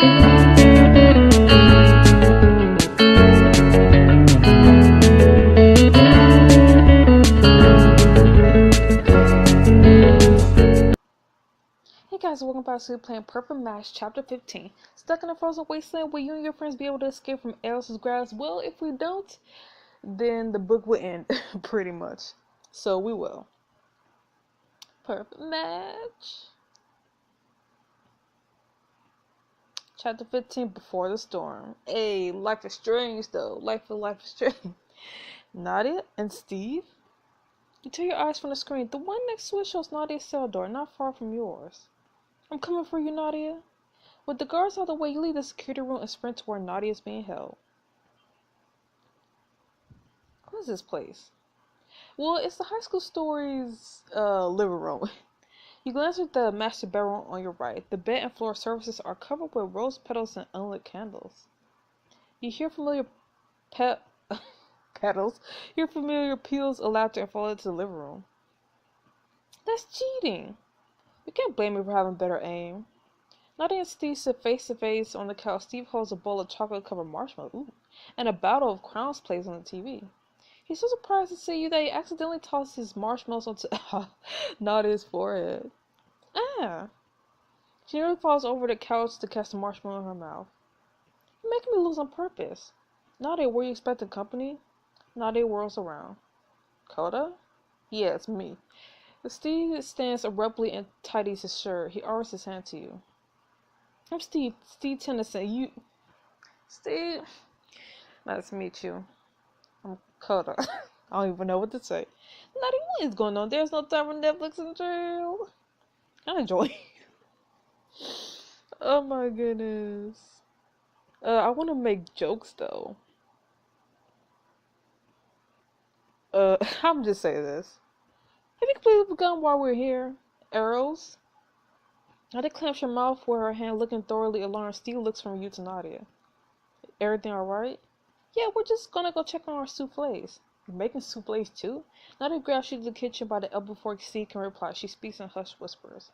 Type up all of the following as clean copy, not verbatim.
Hey guys, welcome back to playing Perfect Match Chapter 15. Stuck in a frozen wasteland, will you and your friends be able to escape from Elsa's grasp? Well, if we don't, then the book will end, pretty much. So we will. Perfect Match. Chapter 15, Before the Storm. Hey, life is strange though. Life is strange. Nadia and Steve? You tear your eyes from the screen. The one next to it shows Nadia's cell door, not far from yours. I'm coming for you, Nadia. With the guards out of the way, you leave the security room and sprint to where Nadia is being held. What is this place? Well, it's the high school story's living room. You glance at the master bedroom on your right. The bed and floor surfaces are covered with rose petals and unlit candles. You hear familiar petals. Hear familiar peals of laughter and fall into the living room. That's cheating. You can't blame me for having better aim. Nadia and Steve sit face to face on the couch. Steve holds a bowl of chocolate-covered marshmallows, and a bottle of Crown's plays on the TV. He's so surprised to see you that he accidentally tosses his marshmallows onto Nadia's forehead. Ah! She nearly falls over the couch to catch the marshmallow in her mouth. You're making me lose on purpose. Nadia, were you expecting company? Nadia whirls around. Coda? Yeah, it's me. Steve stands abruptly and tidies his shirt. He offers his hand to you. I'm Steve Tennyson. Steve? Nice to meet you. I'm Coda. I don't even know what to say. Nadia, what is going on? There's no time for Netflix and chill. I enjoy it. Oh my goodness. I want to make jokes though. I'm just saying this. Have you completely forgotten why we're here? Arrows? Nadia clamps her mouth with her hand, looking thoroughly alarmed. Steve looks from you to Nadia. Everything alright? Yeah, we're just gonna go check on our souffles. You're making souffles too? Nadia grabs you to the kitchen by the elbow before Steve can reply. She speaks in hushed whispers.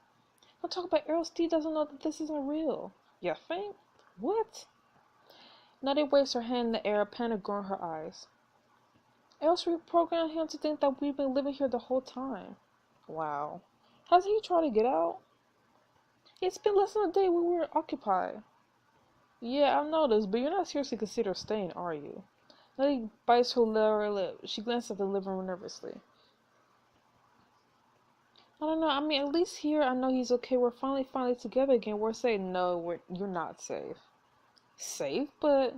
Don't talk about Arrow. Steve doesn't know that this isn't real. You think? What? Nadia waves her hand in the air, a panic growing her eyes. Arrow's reprogrammed him to think that we've been living here the whole time. Wow. Hasn't he tried to get out? It's been less than a day we were occupied. Yeah, I've noticed, but you're not seriously considering staying, are you? Nadia bites her lower lip. She glances at the living room nervously. I don't know. I mean, at least here I know he's okay. We're finally together again. We're saying no, you're not safe. Safe? But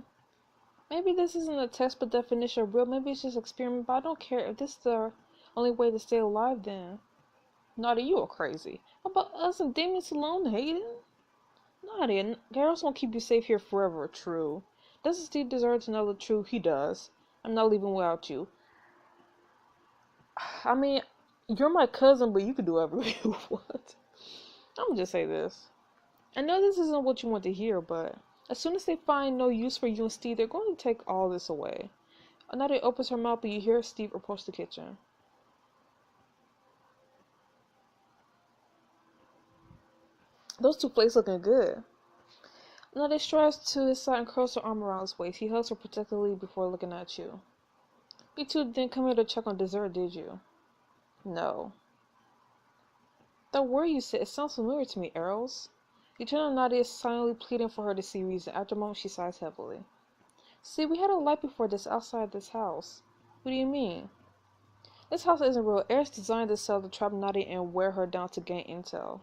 maybe this isn't a textbook definition of real. Maybe it's just experiment. But I don't care. If this is the only way to stay alive, then Nadia, you are crazy. How about us and demons alone, Hayden? Nadia, girls won't keep you safe here forever. True. Doesn't Steve deserve to know the truth? He does. I'm not leaving without you. I mean, you're my cousin, but you can do whatever you want. I'm gonna just say this. I know this isn't what you want to hear, but as soon as they find no use for you and Steve, they're going to take all this away. Nadia opens her mouth, but you hear Steve approach the kitchen. Those two plates looking good. Nadia strides to his side and curls her arm around his waist. He hugs her protectively before looking at you. You two didn't come here to check on dessert, did you? No. That word you said, it sounds familiar to me, Arrows. You turn on Nadia, silently pleading for her to see reason. After a moment, she sighs heavily. See, we had a light before this outside this house. What do you mean? This house isn't real. Eric's designed this cell to trap Nadia and wear her down to gain intel.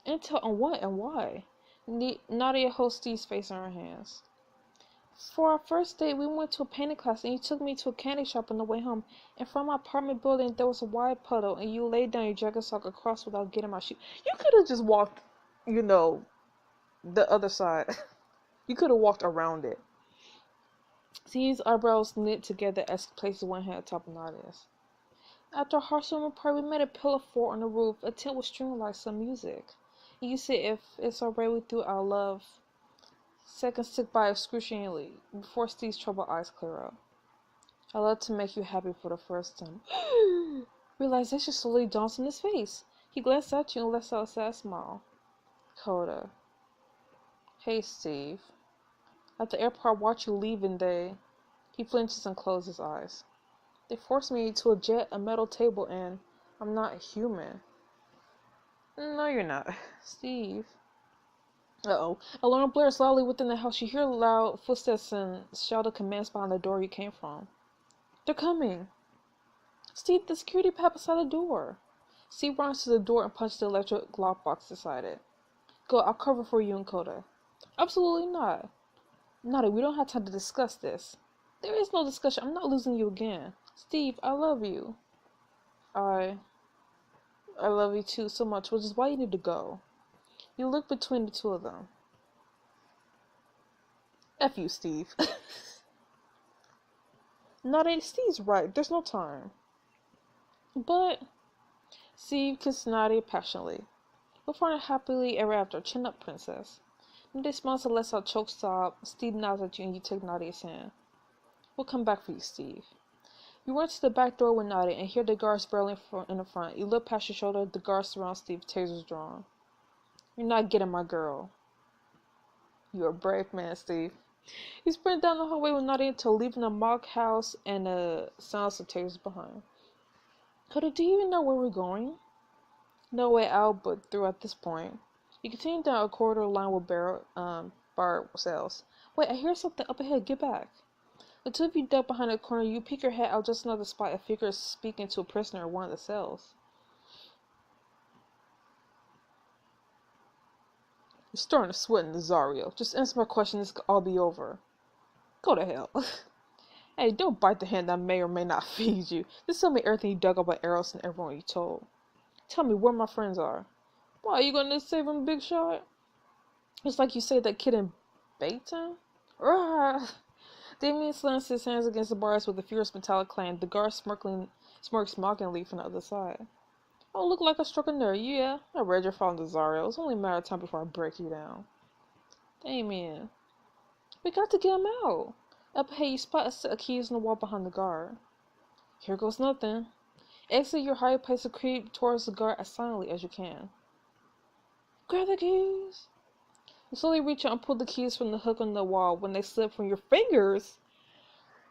Intel on what and why? Nadia holds Steve's face in her hands. For our first date, we went to a painting class and you took me to a candy shop on the way home. And from my apartment building, there was a wide puddle and you laid down your dragon sock across without getting my shoe. You could have just walked, the other side. You could have walked around it. Steve's eyebrows knit together as he places one hand atop of Nadia's. After a harsh summer party, we made a pillow fort on the roof. A tent with string lights, some music. And you said if it's alright with you, our love. Seconds tick by excruciatingly before Steve's troubled eyes clear up. I love to make you happy for the first time. Realization slowly dawns on his face. He glances at you and lets out a sad smile. Coda. Hey, Steve. At the airport, I watched you leave and He flinches and closes his eyes. They forced me to eject a metal table and I'm not human. No, you're not. Steve. Uh-oh. Alarm blares loudly within the house. You hear loud footsteps and shouted commands behind the door you came from. They're coming. Steve, the security pad beside the door. Steve runs to the door and punches the electric lockbox beside it. Go, I'll cover for you and Coda. Absolutely not. Nada, we don't have time to discuss this. There is no discussion. I'm not losing you again. Steve, I love you. I love you too so much, which is why you need to go. You look between the two of them. F you, Steve. Nada, Steve's right. There's no time. But Steve kissed Nadia passionately. We'll find happily ever after. Chin up, princess. Nadia smiles and lets out a choke sob. Steve nods at you and you take Nadia's hand. We'll come back for you, Steve. You run to the back door with Nadia and hear the guards barreling in the front. You look past your shoulder. The guards surround Steve. Tasers drawn. You're not getting my girl. You're a brave man, Steve. You sprint down the hallway with Nadia until leaving the mock house and the sounds of tasers behind. Coda, do you even know where we're going? No way out but through at this point. You continue down a corridor lined with barred cells. Wait, I hear something up ahead. Get back. The two of you duck behind a corner. You peek your head out just enough to spot a figure speaking to a prisoner in one of the cells. You're starting to sweat, Nazario. Just answer my question. This could all be over. Go to hell. Hey, don't bite the hand that may or may not feed you. Just tell me everything you dug up about Eros and everyone you told. Tell me where my friends are. Why, are you gonna save him, Big Shot? It's like you saved that kid in Baytown? Rah! Damien slams his hands against the bars with a fierce metallic clang. The guard smirks mockingly from the other side. Oh, look like I struck a nerve. Yeah, I read your file, Nazario. It's only a matter of time before I break you down. Damien. We got to get him out. Up ahead, you spot a set of keys on the wall behind the guard. Here goes nothing. Exit your high place and creep towards the guard as silently as you can. Grab the keys. You slowly reach out and pull the keys from the hook on the wall. When they slip from your fingers,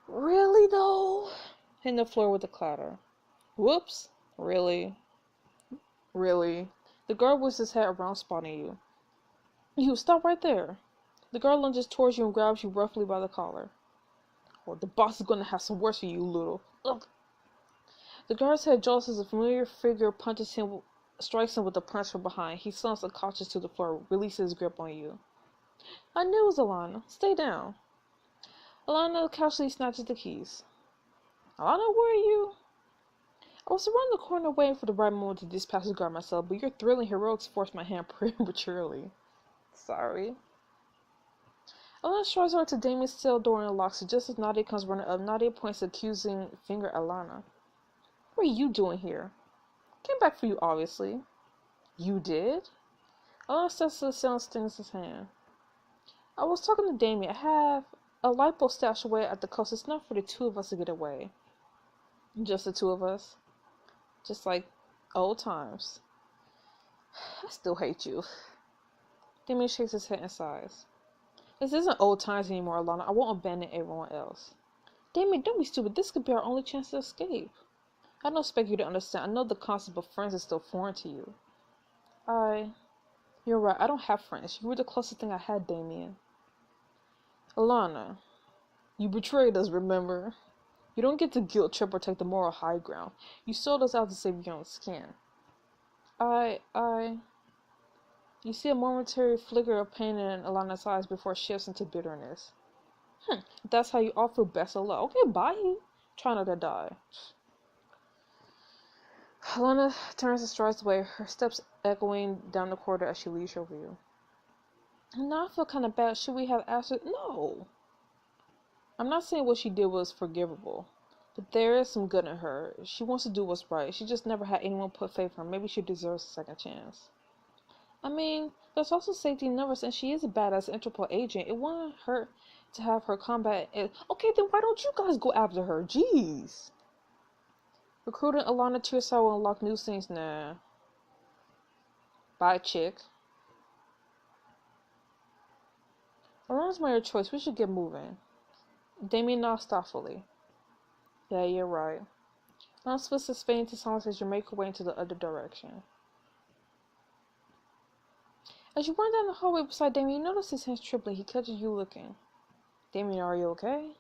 really though, hitting the floor with a clatter. Whoops. Really? The guard whips his head around, spotting you. You, stop right there. The guard lunges towards you and grabs you roughly by the collar. Oh, the boss is gonna have some words for you, little. Ugh. The guard's head jolts as a familiar figure strikes him with a punch from behind. He slumps unconscious to the floor, releases his grip on you. I knew it was Alana. Stay down. Alana casually snatches the keys. Alana, where are you? I was around the corner waiting for the right moment to dispatch the guard myself, but your thrilling heroics forced my hand prematurely. Sorry. Alana strides over to Damien's cell door and locks it. Just as Nadia comes running up, Nadia points an accusing finger at Alana. What are you doing here? Came back for you, obviously. You did? Alana steps to the cell and stings his hand. I was talking to Damien. I have a lipo stashed away at the coast. It's enough for the two of us to get away. Just the two of us? Just like old times. I still hate you. Damien shakes his head and sighs. This isn't old times anymore, Alana. I won't abandon everyone else. Damien, don't be stupid. This could be our only chance to escape. I don't expect you to understand. I know the concept of friends is still foreign to you. You're right. I don't have friends. You were the closest thing I had, Damien. Alana, you betrayed us, remember? You don't get to guilt trip or take the moral high ground. You sold us out to save your own skin. You see a momentary flicker of pain in Alana's eyes before it shifts into bitterness. If that's how you all feel, best of luck. Okay, bye. Try not to die. Alana turns and strides away, her steps echoing down the corridor as she leaves your view. Now I feel kind of bad. Should we have asked her? No. I'm not saying what she did was forgivable, but there is some good in her. She wants to do what's right. She just never had anyone put faith in her. Maybe she deserves a second chance. I mean, there's also safety in numbers, and she is a badass Interpol agent. It wouldn't hurt to have her combat it. Okay, then why don't you guys go after her? Jeez. Recruiting Alana to your side will unlock new things. Nah. Bye, chick. Around's my choice. We should get moving. Damien nods thoughtfully. Yeah, you're right. Lance whistles fade into silence as you make your way into the other direction. As you run down the hallway beside Damien, you notice his hands trembling. He catches you looking. Damien, are you okay?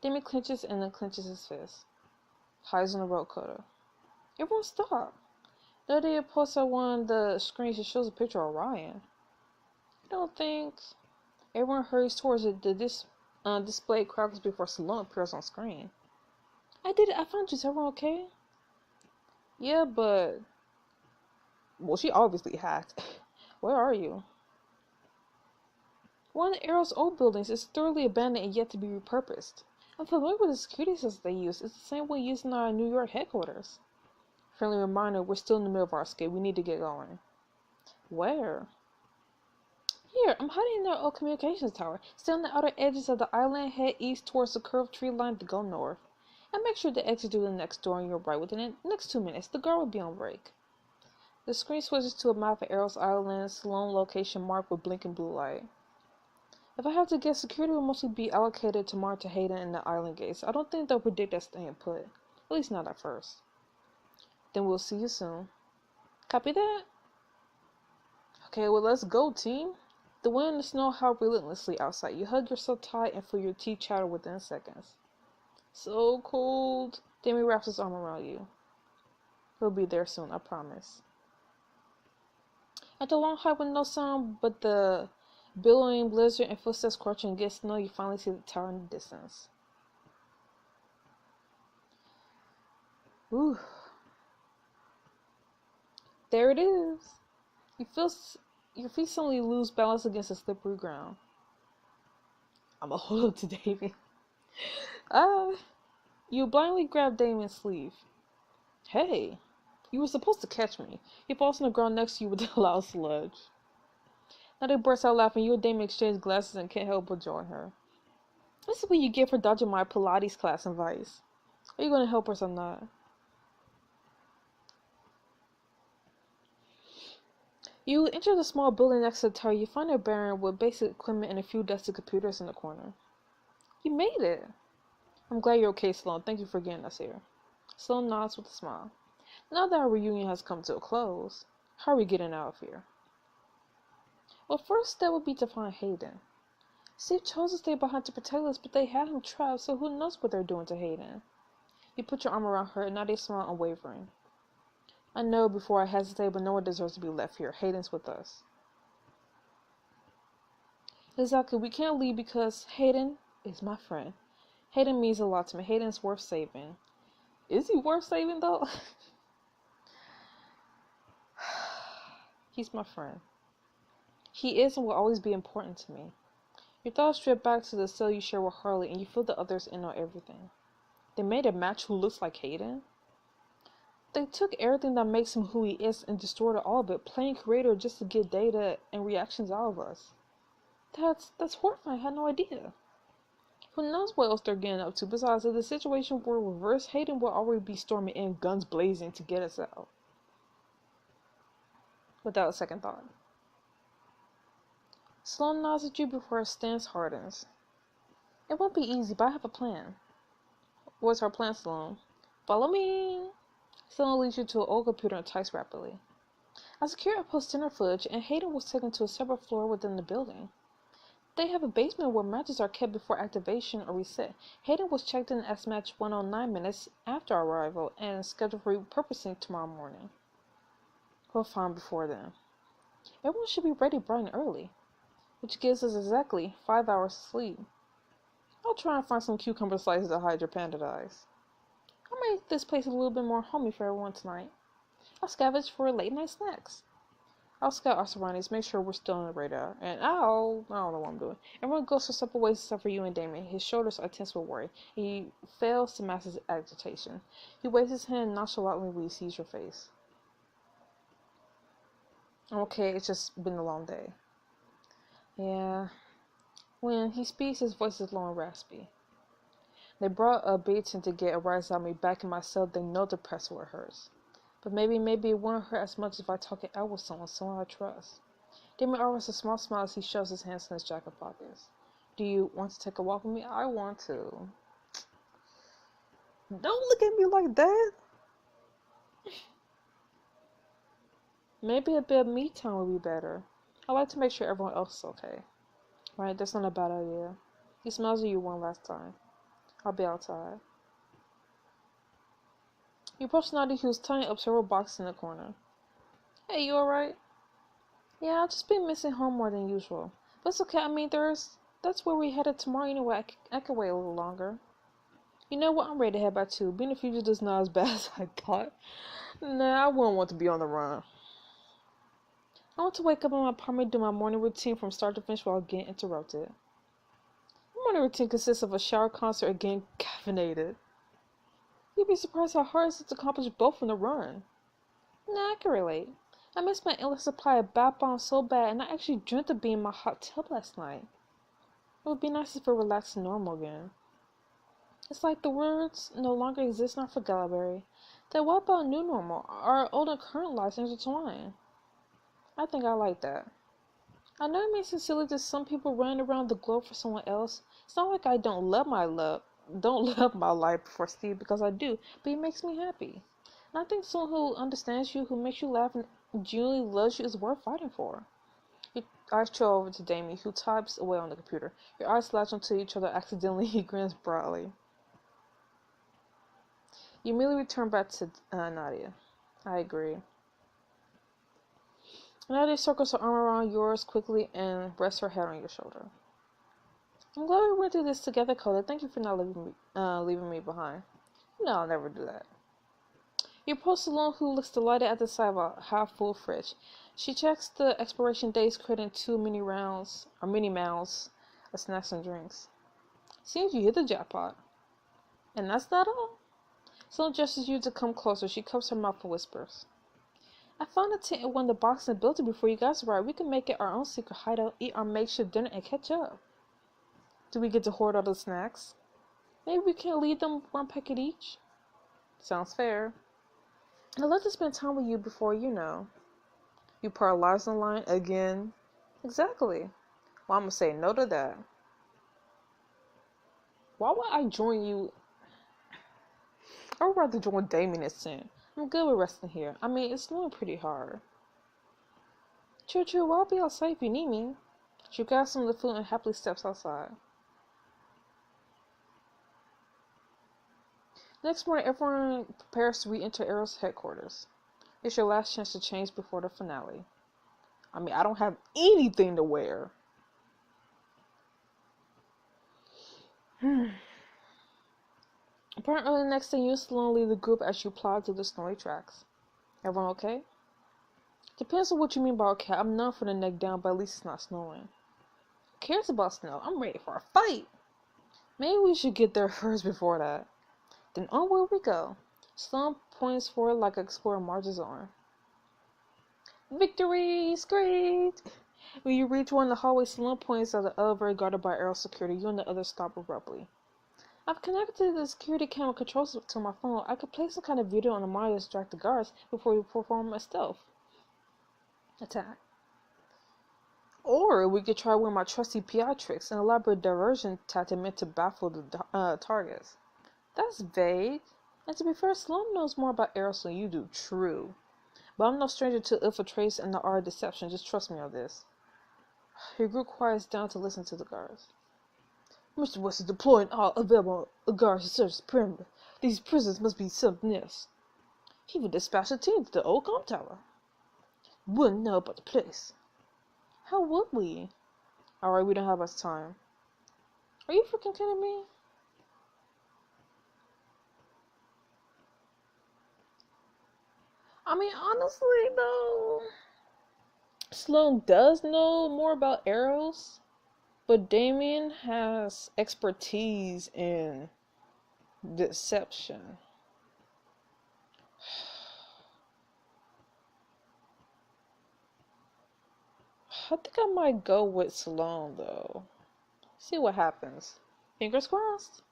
Damien clenches and then clenches his fist. Hides on the road cutter. Everyone stop. The other day, post on one of the screens that shows a picture of Ryan. I don't think. Everyone hurries towards it. The display crackles before Salon appears on screen. I did it. I found you. Is everyone okay? Yeah, but... Well, she obviously hacked. Where are you? One of the Arrow's old buildings is thoroughly abandoned and yet to be repurposed. I'm familiar with the security system they use. It's the same one used in our New York headquarters. Friendly reminder, we're still in the middle of our escape. We need to get going. Where? Here, I'm hiding in the old communications tower. Stay on the outer edges of the island, head east towards the curved tree line to go north. And make sure to exit through the next door on your right within the next 2 minutes. The guard will be on break. The screen switches to a map of Arrow's Island, Salon location marked with blinking blue light. If I have to guess, security will mostly be allocated to monitor Hayden and the island gates. I don't think they'll predict us staying put. At least not at first. Then we'll see you soon. Copy that? Okay, well let's go, team. The wind and the snow howl relentlessly outside. You hug yourself tight and feel your teeth chatter within seconds. So cold. Damien wraps his arm around you. He'll be there soon, I promise. After a long hike with no sound but the billowing blizzard and footsteps crunching against snow, you finally see the tower in the distance. Ooh. There it is. Your feet suddenly lose balance against the slippery ground. I'ma hold up to Damien. You blindly grab Damien's sleeve. Hey, you were supposed to catch me. He falls on the ground next to you with a loud sludge. Now they burst out laughing. You and Damien exchange glances and can't help but join her. This is what you get for dodging my Pilates class invites. Are you gonna help us or not? You enter the small building next to the tower. You find a baron with basic equipment and a few dusty computers in the corner. You made it! I'm glad you're okay, Sloan. Thank you for getting us here. Sloan nods with a smile. Now that our reunion has come to a close, how are we getting out of here? Well, first step would be to find Hayden. Steve chose to stay behind to protect us, but they had him trapped, so who knows what they're doing to Hayden. You put your arm around her, and now they smile unwavering. I know before I hesitate, but no one deserves to be left here. Hayden's with us. Exactly, we can't leave because Hayden is my friend. Hayden means a lot to me. Hayden's worth saving. Is he worth saving, though? He's my friend. He is and will always be important to me. Your thoughts drift back to the cell you share with Harley, and you feel the others in on everything. They made a match who looks like Hayden? They took everything that makes him who he is and distorted all of it, playing creator just to get data and reactions out of us. That's horrifying. I had no idea. Who knows what else they're getting up to? Besides, if the situation were reversed, Hayden would already be storming in, guns blazing, to get us out. Without a second thought. Sloan nods at you before her stance hardens. It won't be easy, but I have a plan. What's our plan, Sloan? Follow me. Sloan leads you to an old computer and types rapidly. A security outpost center footage, and Hayden was taken to a separate floor within the building. They have a basement where matches are kept before activation or reset. Hayden was checked in as match 109 minutes after our arrival and scheduled for repurposing tomorrow morning. We'll find before then. Everyone should be ready bright and early, which gives us exactly 5 hours of sleep. I'll try and find some cucumber slices to hide your panda eyes. I'll make this place a little bit more homey for everyone tonight. I'll scavenge for late night snacks. I'll scout our surroundings, make sure we're still on the radar, and I don't know what I'm doing. Everyone goes to separate ways except for you and Damien. His shoulders are tense with worry. He fails to mask his agitation. He waves his hand nonchalantly when he sees your face. I'm okay, it's just been a long day. Yeah. When he speaks, his voice is low and raspy. They brought a beating to get a rise out of me back in my cell. They know the pressure where it hurts. But maybe it won't hurt as much if I talk it out with someone I trust. Damien offers a small smile as he shoves his hands in his jacket pockets. Do you want to take a walk with me? I want to. Don't look at me like that. Maybe a bit of me time would be better. I like to make sure everyone else is okay. Right? That's not a bad idea. He smells you one last time. I'll be outside. You approach Naughty, who's tying up several boxes in the corner. Hey, you alright? Yeah, I've just been missing home more than usual. But it's okay, I mean, that's where we headed tomorrow anyway. I can wait a little longer. You know what, I'm ready to head back too. Being a fugitive is not as bad as I thought. Nah, I wouldn't want to be on the run. I want to wake up in my apartment, do my morning routine from start to finish without getting interrupted. My morning routine consists of a shower, concert, and getting caffeinated. You'd be surprised how hard it is to accomplish both in the run. Nah, I can relate. I missed my endless supply of bath bombs so bad, and I actually dreamt of being in my hot tub last night. It would be nice to feel relaxed and normal again. It's like the words no longer exist in our vocabulary. Then what about new normal? Our old and current lives intertwine. I think I like that. I know it may seem silly to some people running around the globe for someone else. It's not like I don't love my life for Steve, because I do, but it makes me happy. And I think someone who understands you, who makes you laugh, and genuinely loves you is worth fighting for. Your eyes trail over to Damien, who types away on the computer. Your eyes latch onto each other accidentally. He grins broadly. You immediately return back to Nadia. I agree. Nadia circles her arm around yours quickly and rests her head on your shoulder. I'm glad we went through this together, Coda. Thank you for not leaving me behind. No, I'll never do that. You approach Salon, who looks delighted at the sight of a half-full fridge. She checks the expiration dates, creating 2 mini mouths of snacks and drinks. Seems you hit the jackpot. And that's not all. Salon gestures you to come closer. She covers her mouth and whispers. I found a tent in one of the boxes and built it before you guys arrived. We can make it our own secret hideout, eat our makeshift dinner, and catch up. Do we get to hoard all the snacks? Maybe we can leave them 1 packet each? Sounds fair. I'd love to spend time with you before you know. You put our lives on the line again? Exactly. Well, I'm gonna say no to that. Why would I join you? I would rather join Damien and Sin. I'm good with resting here. I mean, it's snowing pretty hard. True, well, I'll be outside if you need me. She grabs some of the food and happily steps outside. Next morning, everyone prepares to re-enter Arrow's headquarters. It's your last chance to change before the finale. I mean, I don't have anything to wear. Apparently, the next day, you and Sloan leave the group as you plow through the snowy tracks. Everyone okay? Depends on what you mean by okay. I'm numb from the neck down, but at least it's not snowing. Who cares about snow? I'm ready for a fight. Maybe we should get there first before that. Then onward we go. Sloan points forward like an explorer marches on. Victory! Screech! When you reach one of the hallways, Sloan points at the elevator guarded by Arrow security. You and the others stop abruptly. I've connected the security camera controls to my phone. I could play some kind of video on the monitor to distract the guards before we perform a stealth attack. Or we could try one of my trusty PI tricks, an elaborate diversion tactic meant to baffle the targets. That's vague. And to be fair, Sloan knows more about Arrows than you do. True. But I'm no stranger to infiltration and the art of deception. Just trust me on this. Your group quiets down to listen to the guards. Mr. West is deploying all available guards to search the perimeter. These prisoners must be something else. He would dispatch a team to the old comp tower. Wouldn't know about the place. How would we? Alright, we don't have much time. Are you freaking kidding me? I mean, honestly, though, Sloan does know more about arrows, but Damien has expertise in deception. I think I might go with Sloan, though. See what happens. Fingers crossed.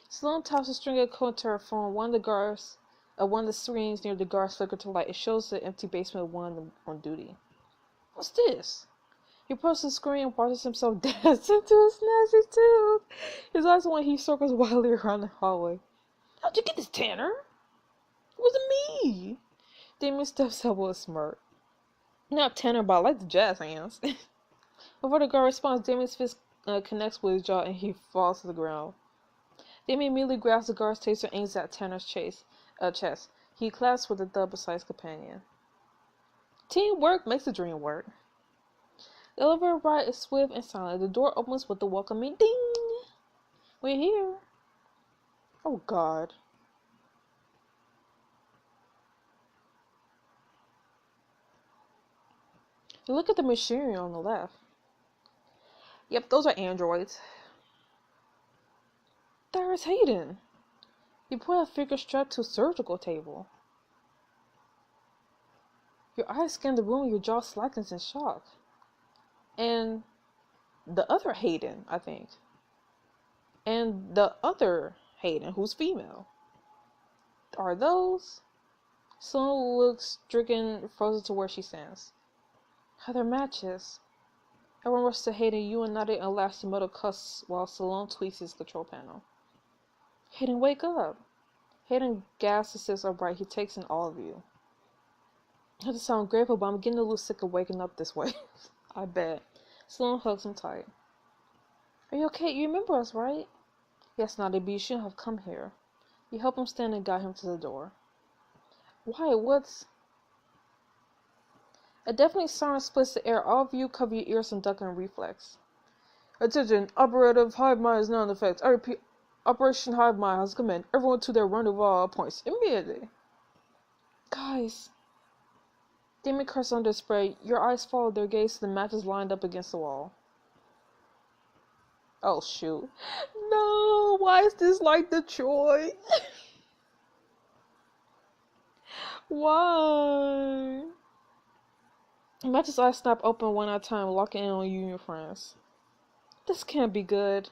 Sloan taps a string of code to her phone. One of the screens near the guards flicker to light. It shows the empty basement of one on duty. What's this? He approaches the screen and watches himself dance into his snazzy tooth. His eyes when he circles wildly around the hallway. How'd you get this, Tanner? It wasn't me. Damien steps up with a smirk. Not Tanner, but I like the jazz hands. Before the guard responds, Damien's fist connects with his jaw and he falls to the ground. Damien immediately grabs the guard's taser and aims at Tanner's chest. He clasps with a thud beside his companion. Teamwork makes the dream work. The elevator ride is swift and silent. The door opens with the welcoming ding. We're here. Oh God. You look at the machinery on the left. Yep, those are androids. There's Hayden. You put a figure strapped to a surgical table. Your eyes scan the room and your jaw slackens in shock. And the other Hayden, I think. And the other Hayden, who's female. Are those? Sloan looks stricken, frozen to where she stands. How their matches. Everyone rushes to Hayden, you and Nadia and laughs to metal cuss while Salone tweaks his control panel. Hayden, wake up. Hayden gasps and sits upright. He takes in all of you. Not to sound grateful, but I'm getting a little sick of waking up this way. I bet. Sloan hugs him tight. Are you okay? You remember us, right? Yes, Nadia, but you shouldn't have come here. You help him stand and guide him to the door. Why? What's... A deafening siren splits the air. All of you cover your ears and duck in reflex. Attention, operative hive mind is now in effect. I repeat, Operation Hive Mind has come in. Everyone to their rendezvous points immediately. Guys. Damien curses under spray. Your eyes follow their gaze to the matches lined up against the wall. Oh shoot. No, why is this like Detroit? Why? Match's eyes snap open one at a time, locking in on you and your friends. This can't be good.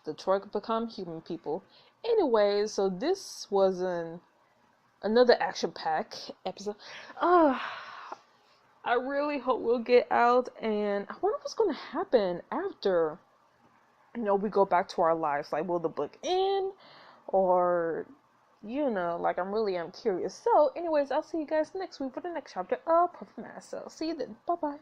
Detroit could become human people. Anyway, so this was another action-packed episode. I really hope we'll get out, and I wonder what's going to happen after, we go back to our lives. Like, will the book end? Or, like, I'm curious. So, anyways, I'll see you guys next week for the next chapter of Perfect Match. So, see you then. Bye-bye.